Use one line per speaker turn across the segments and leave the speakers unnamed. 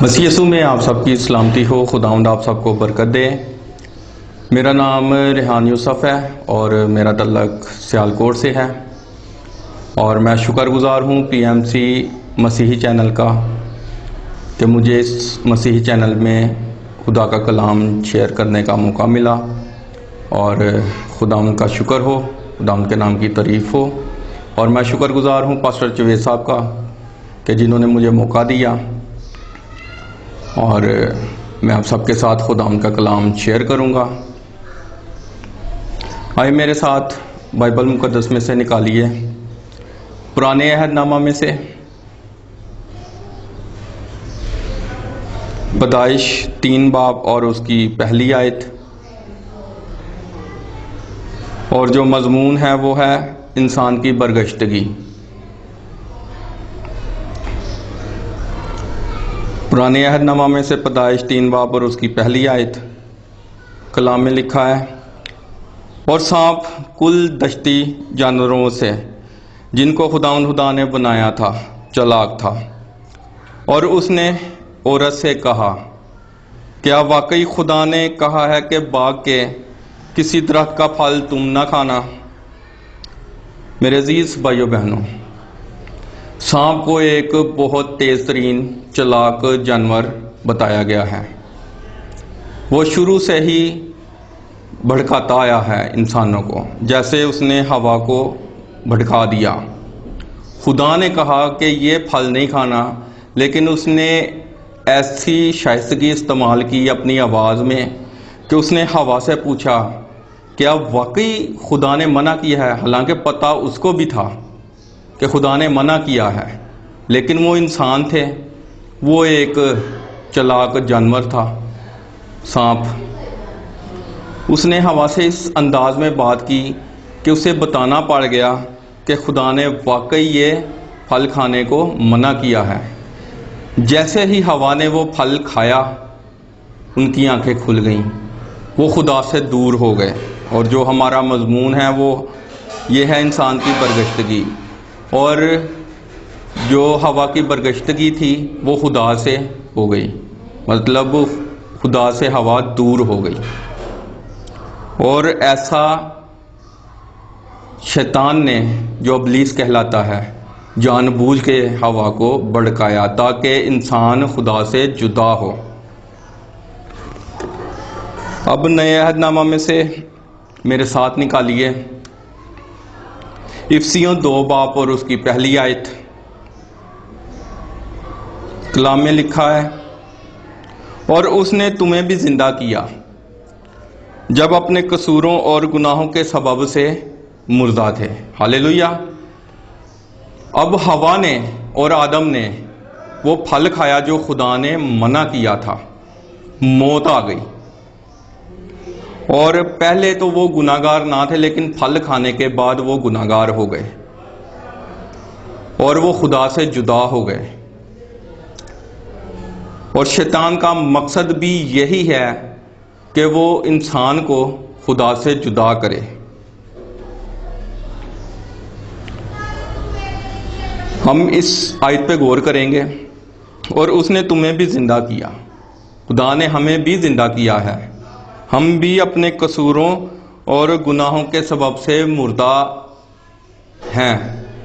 مسیح یسوع میں آپ سب کی سلامتی ہو۔ خداوند آپ سب کو برکت دے۔ میرا نام ریحان یوسف ہے اور میرا تعلق سیالکوٹ سے ہے، اور میں شکر گزار ہوں پی ایم سی مسیحی چینل کا کہ مجھے اس مسیحی چینل میں خدا کا کلام شیئر کرنے کا موقع ملا، اور خداوند کا شکر ہو، خداوند کے نام کی تعریف ہو۔ اور میں شکر گزار ہوں پاسٹر جاوید صاحب کا کہ جنہوں نے مجھے موقع دیا، اور میں آپ سب کے ساتھ خداوند کا کلام شیئر کروں گا۔ آئے میرے ساتھ بائبل مقدس میں سے نکالیے پرانے عہد نامہ میں سے پیدائش 3 باب اور اس کی پہلی آیت، اور جو مضمون ہے وہ ہے انسان کی برگشتگی۔ پرانے عہد نامہ میں سے پیدائش 3 باب اور اس کی پہلی آیت۔ کلام میں لکھا ہے، اور سانپ کل دشتی جانوروں سے جن کو خدا نے بنایا تھا چالاک تھا، اور اس نے عورت سے کہا، کیا واقعی خدا نے کہا ہے کہ باغ کے کسی درخت کا پھل تم نہ کھانا؟ میرے عزیز بھائیو بہنوں، سانپ کو ایک بہت تیز ترین چالاک جانور بتایا گیا ہے۔ وہ شروع سے ہی بھڑکاتا آیا ہے انسانوں کو، جیسے اس نے ہوا کو بھڑکا دیا۔ خدا نے کہا کہ یہ پھل نہیں کھانا، لیکن اس نے ایسی شائستگی استعمال کی اپنی آواز میں کہ اس نے ہوا سے پوچھا، کیا واقعی خدا نے منع کیا ہے؟ حالانکہ پتہ اس کو بھی تھا کہ خدا نے منع کیا ہے، لیکن وہ انسان تھے، وہ ایک چالاک جانور تھا سانپ۔ اس نے ہوا سے اس انداز میں بات کی کہ اسے بتانا پڑ گیا کہ خدا نے واقعی یہ پھل کھانے کو منع کیا ہے۔ جیسے ہی ہوا نے وہ پھل کھایا، ان کی آنکھیں کھل گئیں، وہ خدا سے دور ہو گئے۔ اور جو ہمارا مضمون ہے وہ یہ ہے انسان کی برگشتگی، اور جو ہوا کی برگشتگی تھی وہ خدا سے ہو گئی، مطلب خدا سے ہوا دور ہو گئی۔ اور ایسا شیطان نے، جو ابلیس کہلاتا ہے، جان بوجھ کے ہوا کو بھڑکایا تاکہ انسان خدا سے جدا ہو۔ اب نئے عہد نامہ میں سے میرے ساتھ نکالیے افسیوں 2 باب اور اس کی پہلی آیت۔ کلام میں لکھا ہے، اور اس نے تمہیں بھی زندہ کیا جب اپنے قصوروں اور گناہوں کے سبب سے مردہ تھے۔ ہاللیلویہ۔ اب ہوا نے اور آدم نے وہ پھل کھایا جو خدا نے منع کیا تھا، موت آ گئی۔ اور پہلے تو وہ گناہگار نہ تھے، لیکن پھل کھانے کے بعد وہ گناہگار ہو گئے اور وہ خدا سے جدا ہو گئے۔ اور شیطان کا مقصد بھی یہی ہے کہ وہ انسان کو خدا سے جدا کرے۔ ہم اس آیت پہ غور کریں گے۔ اور اس نے تمہیں بھی زندہ کیا، خدا نے ہمیں بھی زندہ کیا ہے۔ ہم بھی اپنے قصوروں اور گناہوں کے سبب سے مردہ ہیں۔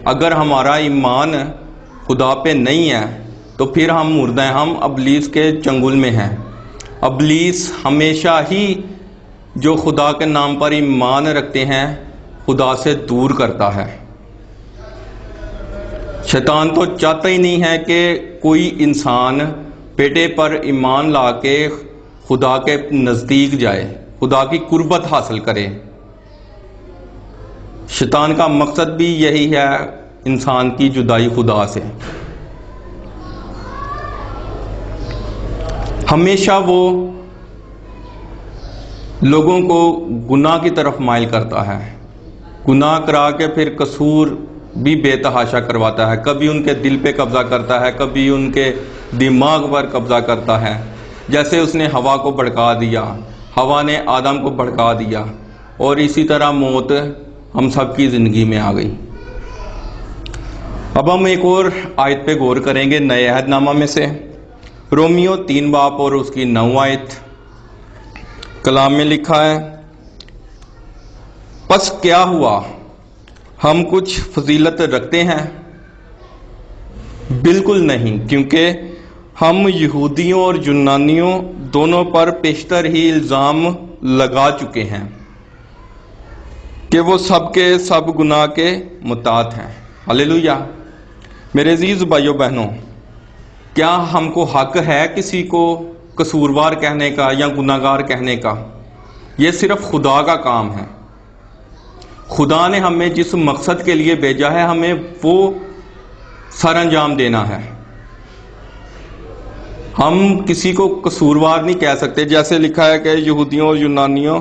اگر ہمارا ایمان خدا پہ نہیں ہے تو پھر ہم مردہ ہیں، ہم ابلیس کے چنگل میں ہیں۔ ابلیس ہمیشہ ہی جو خدا کے نام پر ایمان رکھتے ہیں خدا سے دور کرتا ہے۔ شیطان تو چاہتا ہی نہیں ہے کہ کوئی انسان بیٹے پر ایمان لا کے خدا کے نزدیک جائے، خدا کی قربت حاصل کرے۔ شیطان کا مقصد بھی یہی ہے، انسان کی جدائی خدا سے۔ ہمیشہ وہ لوگوں کو گناہ کی طرف مائل کرتا ہے، گناہ کرا کے پھر قصور بھی بے تحاشا کرواتا ہے۔ کبھی ان کے دل پہ قبضہ کرتا ہے، کبھی ان کے دماغ پر قبضہ کرتا ہے، جیسے اس نے ہوا کو بھڑکا دیا، ہوا نے آدم کو بھڑکا دیا، اور اسی طرح موت ہم سب کی زندگی میں آ گئی۔ اب ہم ایک اور آیت پہ غور کریں گے نئے عہد نامہ میں سے، رومیو 3 باب اور اس کی 9 آیت کلام میں لکھا ہے، پس کیا ہوا، ہم کچھ فضیلت رکھتے ہیں؟ بالکل نہیں، کیونکہ ہم یہودیوں اور یونانیوں دونوں پر پیشتر ہی الزام لگا چکے ہیں کہ وہ سب کے سب گناہ کے متعلق ہیں۔ ہاللیلویہ۔ میرے عزیز بھائیو بہنوں، کیا ہم کو حق ہے کسی کو قصوروار کہنے کا یا گناہ گار کہنے کا؟ یہ صرف خدا کا کام ہے۔ خدا نے ہمیں جس مقصد کے لیے بھیجا ہے، ہمیں وہ سر انجام دینا ہے۔ ہم کسی کو قصوروار نہیں کہہ سکتے، جیسے لکھا ہے کہ یہودیوں اور یونانیوں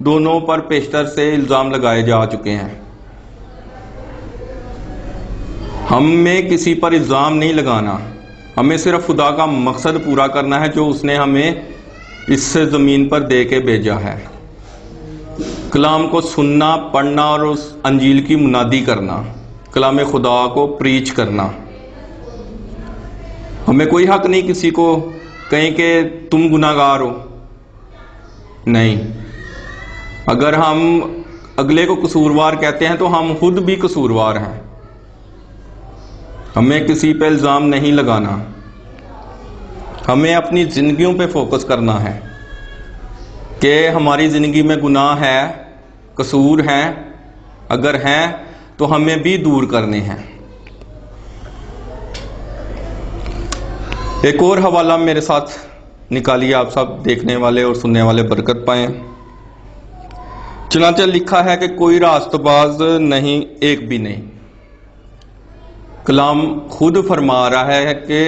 دونوں پر پیشتر سے الزام لگائے جا چکے ہیں۔ ہمیں کسی پر الزام نہیں لگانا، ہمیں صرف خدا کا مقصد پورا کرنا ہے جو اس نے ہمیں اس سے زمین پر دے کے بھیجا ہے۔ کلام کو سننا، پڑھنا اور اس انجیل کی منادی کرنا، کلام خدا کو پریچ کرنا۔ ہمیں کوئی حق نہیں کسی کو کہیں کہ تم گناہ گار ہو، نہیں۔ اگر ہم اگلے کو قصوروار کہتے ہیں تو ہم خود بھی قصوروار ہیں۔ ہمیں کسی پہ الزام نہیں لگانا، ہمیں اپنی زندگیوں پہ فوکس کرنا ہے کہ ہماری زندگی میں گناہ ہے، قصور ہیں، اگر ہیں تو ہمیں بھی دور کرنے ہیں۔ ایک اور حوالہ میرے ساتھ نکالیے، آپ سب دیکھنے والے اور سننے والے برکت پائیں۔ چنانچہ لکھا ہے کہ کوئی راست باز نہیں، ایک بھی نہیں۔ کلام خود فرما رہا ہے کہ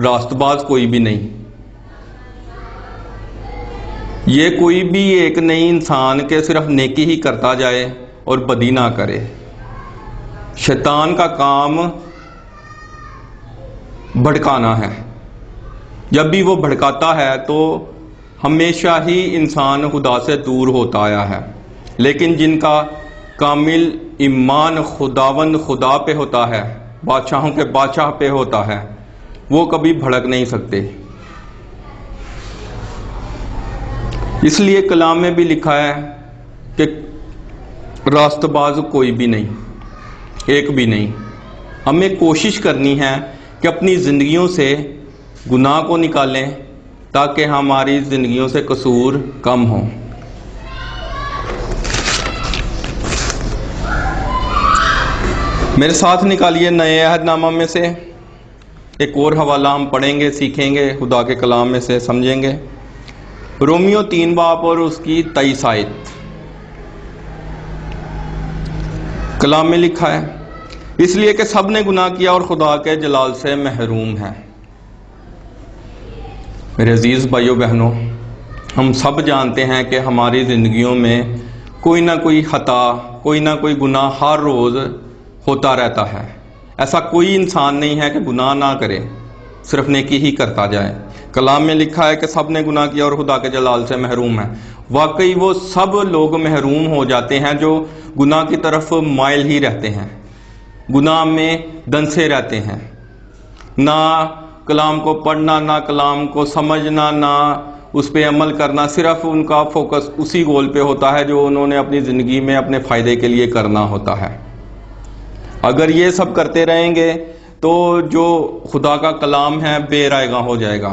راست باز کوئی بھی نہیں۔ یہ کوئی بھی ایک نہیں انسان کے صرف نیکی ہی کرتا جائے اور بدی نہ کرے۔ شیطان کا کام بھڑکانا ہے۔ جب بھی وہ بھڑکاتا ہے تو ہمیشہ ہی انسان خدا سے دور ہوتا آیا ہے، لیکن جن کا کامل ایمان خداوند خدا پہ ہوتا ہے، بادشاہوں کے بادشاہ پہ ہوتا ہے، وہ کبھی بھڑک نہیں سکتے۔ اس لیے کلام میں بھی لکھا ہے کہ راست باز کوئی بھی نہیں، ایک بھی نہیں۔ ہمیں کوشش کرنی ہے کہ اپنی زندگیوں سے گناہ کو نکالیں تاکہ ہماری زندگیوں سے قصور کم ہوں۔ میرے ساتھ نکالیے نئے عہد نامہ میں سے ایک اور حوالہ، ہم پڑھیں گے، سیکھیں گے، خدا کے کلام میں سے سمجھیں گے۔ رومیو 3 باب اور اس کی 23 آیت کلام میں لکھا ہے، اس لیے کہ سب نے گناہ کیا اور خدا کے جلال سے محروم ہیں۔ میرے عزیز بھائیو بہنوں، ہم سب جانتے ہیں کہ ہماری زندگیوں میں کوئی نہ کوئی خطا، کوئی نہ کوئی گناہ ہر روز ہوتا رہتا ہے۔ ایسا کوئی انسان نہیں ہے کہ گناہ نہ کرے، صرف نیکی ہی کرتا جائے۔ کلام میں لکھا ہے کہ سب نے گناہ کیا اور خدا کے جلال سے محروم ہیں۔ واقعی وہ سب لوگ محروم ہو جاتے ہیں جو گناہ کی طرف مائل ہی رہتے ہیں، گناہ میں دنسے رہتے ہیں، نہ کلام کو پڑھنا، نہ کلام کو سمجھنا، نہ اس پہ عمل کرنا، صرف ان کا فوکس اسی گول پہ ہوتا ہے جو انہوں نے اپنی زندگی میں اپنے فائدے کے لیے کرنا ہوتا ہے۔ اگر یہ سب کرتے رہیں گے تو جو خدا کا کلام ہے بے رائے گاں ہو جائے گا،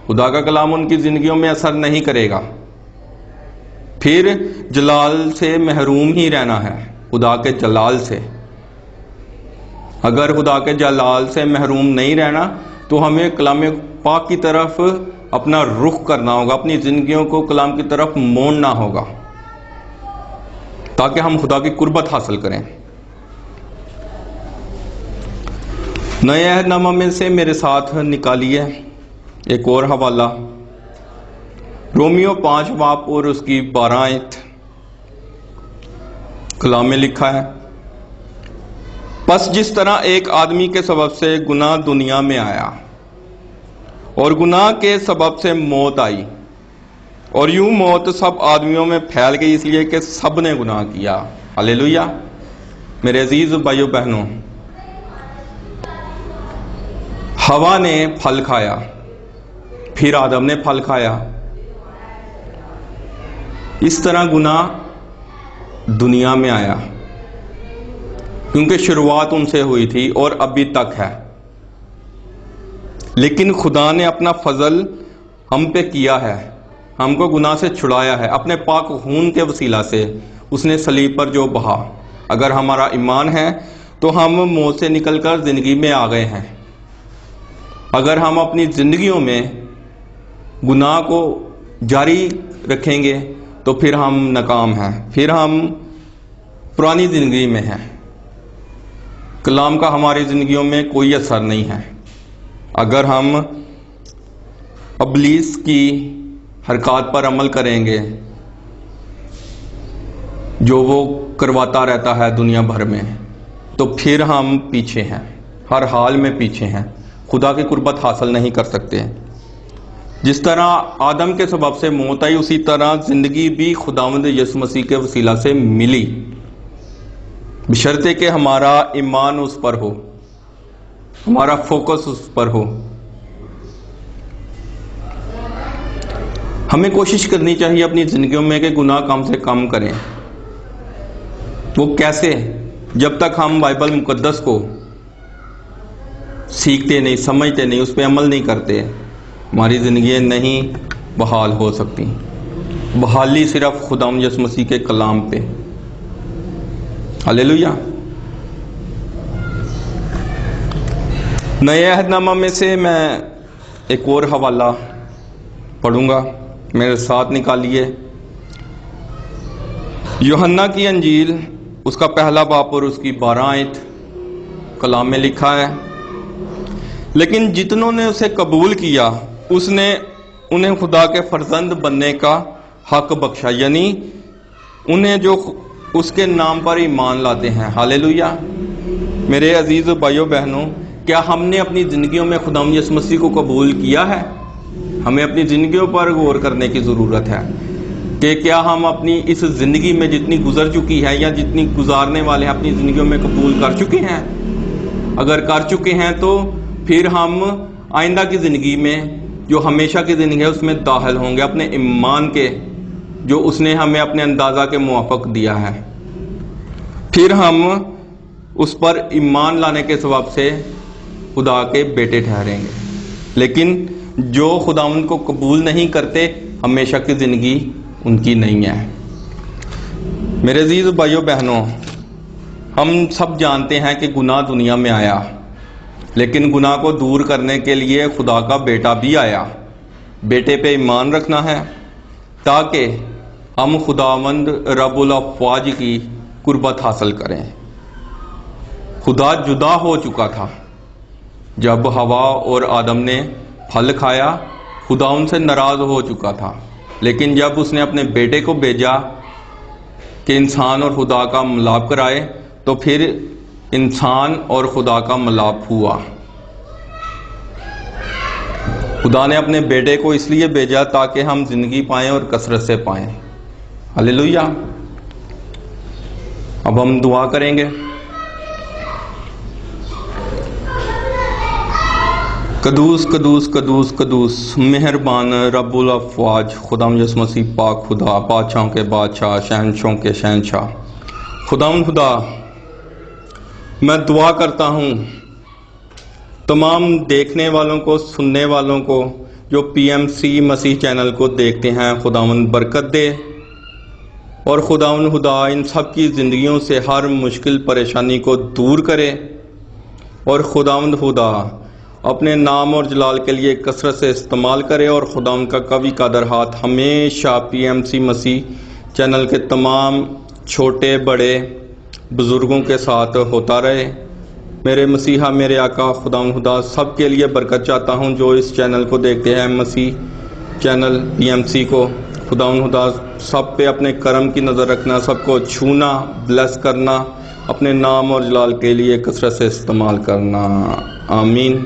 خدا کا کلام ان کی زندگیوں میں اثر نہیں کرے گا، پھر جلال سے محروم ہی رہنا ہے، خدا کے جلال سے۔ اگر خدا کے جلال سے محروم نہیں رہنا تو ہمیں کلام پاک کی طرف اپنا رخ کرنا ہوگا، اپنی زندگیوں کو کلام کی طرف موڑنا ہوگا تاکہ ہم خدا کی قربت حاصل کریں۔ نئے عہد نامہ میں سے میرے ساتھ نکالیے ایک اور حوالہ، رومیو 5 باب اور اس کی 12 آیت کلام میں لکھا ہے، پس جس طرح ایک آدمی کے سبب سے گناہ دنیا میں آیا اور گناہ کے سبب سے موت آئی، اور یوں موت سب آدمیوں میں پھیل گئی اس لیے کہ سب نے گناہ کیا۔ ہاللیلویہ۔ میرے عزیز بھائیو بہنوں، ہوا نے پھل کھایا، پھر آدم نے پھل کھایا۔ اس طرح گناہ دنیا میں آیا، کیونکہ شروعات ان سے ہوئی تھی اور ابھی تک ہے۔ لیکن خدا نے اپنا فضل ہم پہ کیا ہے، ہم کو گناہ سے چھڑایا ہے اپنے پاک خون کے وسیلہ سے، اس نے صلیب پر جو بہا۔ اگر ہمارا ایمان ہے تو ہم موت سے نکل کر زندگی میں آ گئے ہیں۔ اگر ہم اپنی زندگیوں میں گناہ کو جاری رکھیں گے تو پھر ہم ناکام ہیں، پھر ہم پرانی زندگی میں ہیں۔ کلام کا ہماری زندگیوں میں کوئی اثر نہیں ہے۔ اگر ہم ابلیس کی حرکات پر عمل کریں گے جو وہ کرواتا رہتا ہے دنیا بھر میں، تو پھر ہم پیچھے ہیں، ہر حال میں پیچھے ہیں، خدا کی قربت حاصل نہیں کر سکتے۔ جس طرح آدم کے سبب سے موت آئی، اسی طرح زندگی بھی خداوند یسوع مسیح کے وسیلہ سے ملی، بشرطے کہ ہمارا ایمان اس پر ہو، ہمارا فوکس اس پر ہو۔ ہمیں کوشش کرنی چاہیے اپنی زندگیوں میں کہ گناہ کم سے کم کریں۔ وہ کیسے؟ جب تک ہم بائبل مقدس کو سیکھتے نہیں، سمجھتے نہیں، اس پہ عمل نہیں کرتے، ہماری زندگیاں نہیں بحال ہو سکتی۔ بحالی صرف خداوند یسوع مسیح کے کلام پہ۔ ہلیلویا۔ نئے عہد نامہ میں سے میں ایک اور حوالہ پڑھوں گا، میرے ساتھ نکالیے۔ یوحنا کی انجیل، اس کا پہلا باب اور اس کی 12 آیت۔ کلام میں لکھا ہے، لیکن جتنوں نے اسے قبول کیا اس نے انہیں خدا کے فرزند بننے کا حق بخشا، یعنی انہیں جو اس کے نام پر ایمان لاتے ہیں۔ ہالےلویا۔ میرے عزیز بھائیو بہنوں، کیا ہم نے اپنی زندگیوں میں خداوند یسوع مسیح کو قبول کیا ہے؟ ہمیں اپنی زندگیوں پر غور کرنے کی ضرورت ہے کہ کیا ہم اپنی اس زندگی میں جتنی گزر چکی ہے یا جتنی گزارنے والے ہیں اپنی زندگیوں میں قبول کر چکے ہیں؟ اگر کر چکے ہیں تو پھر ہم آئندہ کی زندگی میں جو ہمیشہ کی زندگی ہے اس میں داخل ہوں گے، اپنے ایمان کے جو اس نے ہمیں اپنے اندازہ کے موافق دیا ہے۔ پھر ہم اس پر ایمان لانے کے سبب سے خدا کے بیٹے ٹھہریں گے۔ لیکن جو خداوند کو قبول نہیں کرتے، ہمیشہ کی زندگی ان کی نہیں ہے۔ میرے عزیز بھائیو بہنوں، ہم سب جانتے ہیں کہ گناہ دنیا میں آیا، لیکن گناہ کو دور کرنے کے لیے خدا کا بیٹا بھی آیا۔ بیٹے پہ ایمان رکھنا ہے تاکہ ہم خداوند رب الافواج کی قربت حاصل کریں۔ خدا جدا ہو چکا تھا جب حوا اور آدم نے پھل کھایا، خدا ان سے ناراض ہو چکا تھا، لیکن جب اس نے اپنے بیٹے کو بھیجا کہ انسان اور خدا کا ملاپ کرائے تو پھر انسان اور خدا کا ملاپ ہوا۔ خدا نے اپنے بیٹے کو اس لیے بھیجا تاکہ ہم زندگی پائیں اور کثرت سے پائیں۔ ہلیلویا۔ اب ہم دعا کریں گے۔ قدوس قدوس قدوس قدوس مہربان رب الافواج، خداوند یسوع مسیح پاک خدا، بادشاہوں کے بادشاہ، شہنشاہوں کے شہنشاہ، خداوند خدا، میں دعا کرتا ہوں تمام دیکھنے والوں کو، سننے والوں کو جو PMC مسیح چینل کو دیکھتے ہیں، خداوند برکت دے، اور خداوند خدا ان سب کی زندگیوں سے ہر مشکل پریشانی کو دور کرے، اور خداوند خدا اپنے نام اور جلال کے لیے کثرت سے استعمال کرے، اور خداوند کا قوی قادر ہاتھ ہمیشہ PMC مسیح چینل کے تمام چھوٹے بڑے بزرگوں کے ساتھ ہوتا رہے۔ میرے مسیحا، میرے آقا خداوند خدا، سب کے لیے برکت چاہتا ہوں جو اس چینل کو دیکھتے ہیں، مسیح چینل PMC کو، خداوند خدا سب پہ اپنے کرم کی نظر رکھنا، سب کو چھونا، بلیس کرنا، اپنے نام اور جلال کے لیے کثرت سے استعمال کرنا۔ آمین۔